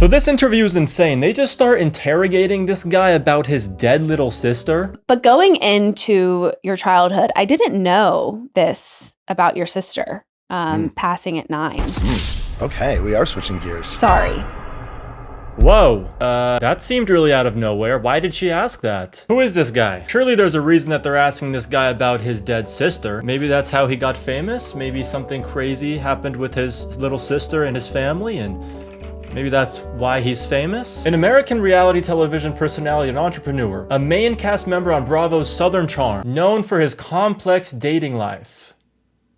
So this interview is insane. They just start interrogating this guy about his dead little sister. But going into your childhood, I didn't know this about your sister passing at 9. Okay, we are switching gears. Sorry. Whoa, that seemed really out of nowhere. Why did she ask that? Who is this guy? Surely there's a reason that they're asking this guy about his dead sister. Maybe that's how he got famous. Maybe something crazy happened with his little sister and his family, and maybe that's why he's famous. An American reality television personality and entrepreneur, a main cast member on Bravo's Southern Charm, known for his complex dating life.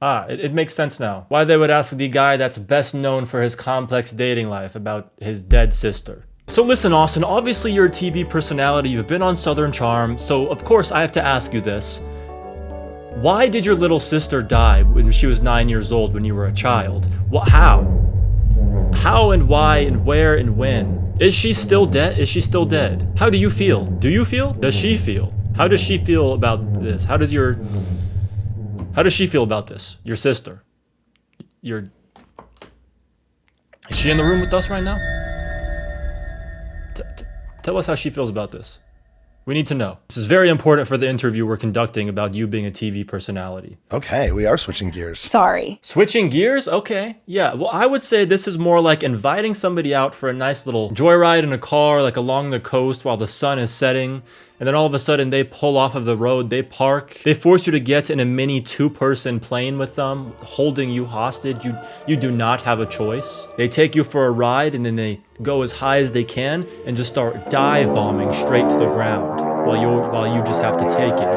It makes sense now. Why they would ask the guy that's best known for his complex dating life about his dead sister. So listen, Austin, obviously you're a TV personality, you've been on Southern Charm, so of course I have to ask you this. Why did your little sister die when she was 9 years old when you were a child? How? How and why and where and when? Is she still dead? Is she still dead? How do you feel? Do you feel? Does she feel? How does she feel about this? How does she feel about this? Your sister. Is she in the room with us right now? Tell us how she feels about this. We need to know. This is very important for the interview we're conducting about you being a TV personality. Okay, we are switching gears. Sorry. Switching gears? Okay. Yeah, well, I would say this is more like inviting somebody out for a nice little joyride in a car, like along the coast while the sun is setting. And then all of a sudden they pull off of the road, they park, they force you to get in a mini 2-person plane with them, holding you hostage. You do not have a choice. They take you for a ride and then they go as high as they can and just start dive bombing straight to the ground while you just have to take it.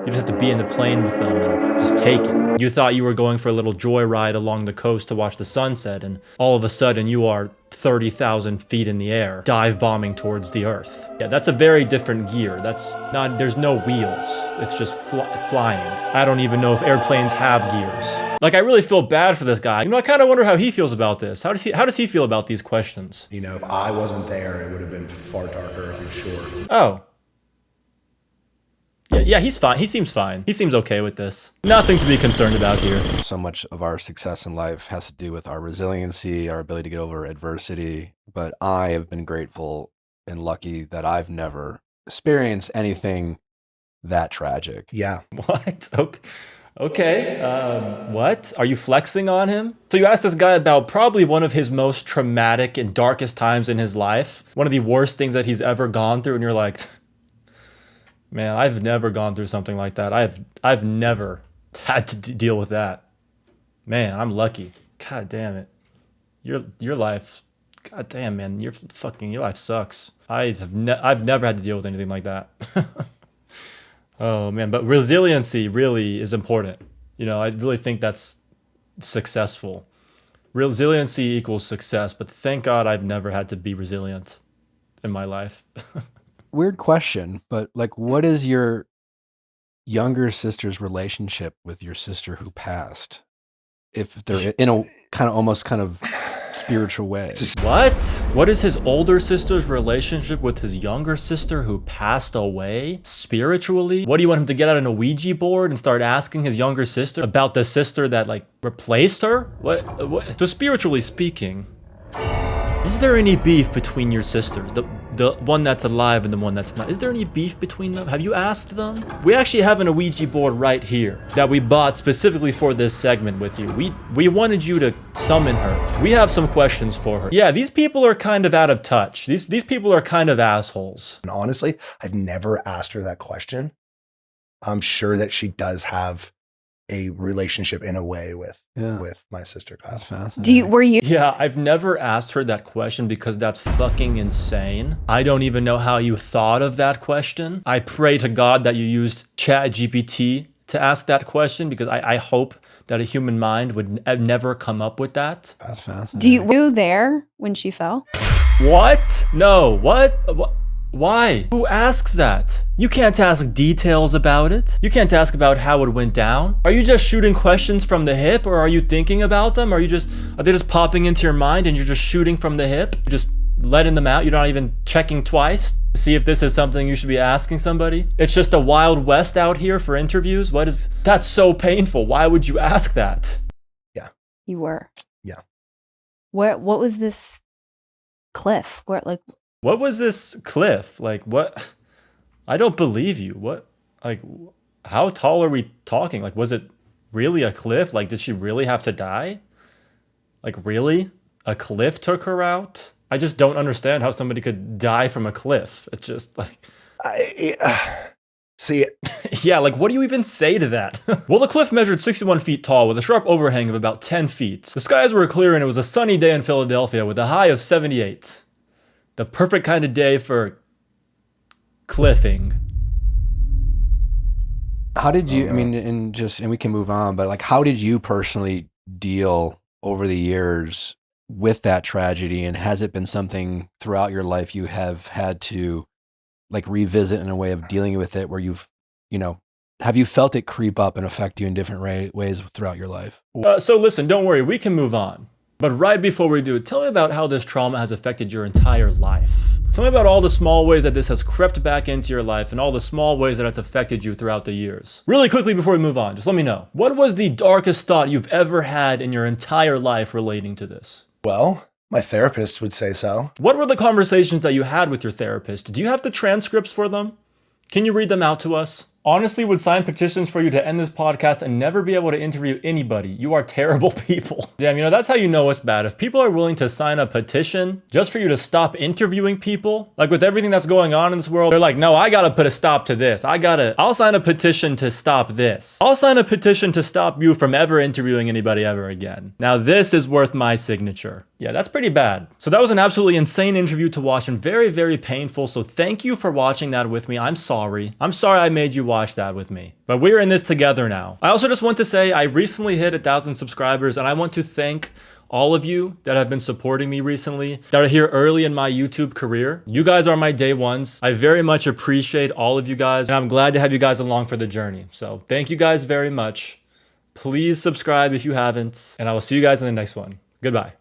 You just have to be in the plane with them and just take it. You thought you were going for a little joyride along the coast to watch the sunset, and all of a sudden you are 30,000 feet in the air, dive bombing towards the earth. Yeah, that's a very different gear. There's no wheels. It's just flying. I don't even know if airplanes have gears. Like, I really feel bad for this guy. I kind of wonder how he feels about this. How does he feel about these questions? If I wasn't there, it would have been far darker, I'm sure. Oh. Yeah, he's fine. He seems fine. He seems okay with this. Nothing to be concerned about here. So much of our success in life has to do with our resiliency, our ability to get over adversity. But I have been grateful and lucky that I've never experienced anything that tragic. Yeah. What? Okay. What? Are you flexing on him? So you asked this guy about probably one of his most traumatic and darkest times in his life. One of the worst things that he's ever gone through. And you're like, man, I've never gone through something like that. I've never had to deal with that. Man, I'm lucky. God damn it. Your life, god damn, man, your life sucks. I've never had to deal with anything like that. Oh man, but resiliency really is important. I really think that's successful. Resiliency equals success, but thank God I've never had to be resilient in my life. Weird question, but what is your younger sister's relationship with your sister who passed? If they're in a almost spiritual way. What? What is his older sister's relationship with his younger sister who passed away spiritually? What do you want him to get out on a Ouija board and start asking his younger sister about the sister that replaced her? What? So spiritually speaking, is there any beef between your sisters? The one that's alive and the one that's not. Is there any beef between them? Have you asked them? We actually have an Ouija board right here that we bought specifically for this segment with you. We wanted you to summon her. We have some questions for her. Yeah, these people are kind of out of touch. These people are kind of assholes. And honestly, I've never asked her that question. I'm sure that she does have a relationship in a way with my sister Kyle. That's fascinating. Were you? Yeah, I've never asked her that question because that's fucking insane. I don't even know how you thought of that question. I pray to God that you used ChatGPT to ask that question because I hope that a human mind would never come up with that. That's fascinating. Were you there when she fell? What? No. What? Why? Who asks that? You can't ask details about it. You can't ask about how it went down. Are you just shooting questions from the hip, or are you thinking about them? Are they just popping into your mind and you're just shooting from the hip? You're just letting them out. You're not even checking twice to see if this is something you should be asking somebody. It's just a wild west out here for interviews. That's so painful. Why would you ask that? Yeah. You were. Yeah. What was this cliff? Where like what was this cliff? Like what? I don't believe you. What? Like how tall are we talking? Like was it really a cliff? Like did she really have to die? Like really? A cliff took her out? I just don't understand how somebody could die from a cliff. It's just like see, yeah, like what do you even say to that? Well, the cliff measured 61 feet tall with a sharp overhang of about 10 feet. The skies were clear and it was a sunny day in Philadelphia with a high of 78. The perfect kind of day for cliffing. How did you, I mean, and we can move on, but like, how did you personally deal over the years with that tragedy? And has it been something throughout your life you have had to like revisit in a way of dealing with it where you've, you know, have you felt it creep up and affect you in different ways throughout your life? So listen, don't worry, we can move on. But right before we do, tell me about how this trauma has affected your entire life. Tell me about all the small ways that this has crept back into your life and all the small ways that it's affected you throughout the years. Really quickly before we move on, just let me know. What was the darkest thought you've ever had in your entire life relating to this? well, my therapist would say so. What were the conversations that you had with your therapist? Do you have the transcripts for them? Can you read them out to us? Honestly, would sign petitions for you to end this podcast and never be able to interview anybody. You are terrible people. Damn, you know, that's how you know it's bad. If people are willing to sign a petition just for you to stop interviewing people, like with everything that's going on in this world, they're like, no, I gotta put a stop to this. I'll sign a petition to stop this. I'll sign a petition to stop you from ever interviewing anybody ever again. Now this is worth my signature. Yeah, that's pretty bad. So that was an absolutely insane interview to watch and very, very painful. So thank you for watching that with me. I'm sorry. I'm sorry I made you watch that with me. But we're in this together now. I also just want to say I recently hit 1,000 subscribers and I want to thank all of you that have been supporting me recently, that are here early in my YouTube career. You guys are my day ones. I very much appreciate all of you guys and I'm glad to have you guys along for the journey. So thank you guys very much. Please subscribe if you haven't and I will see you guys in the next one. Goodbye.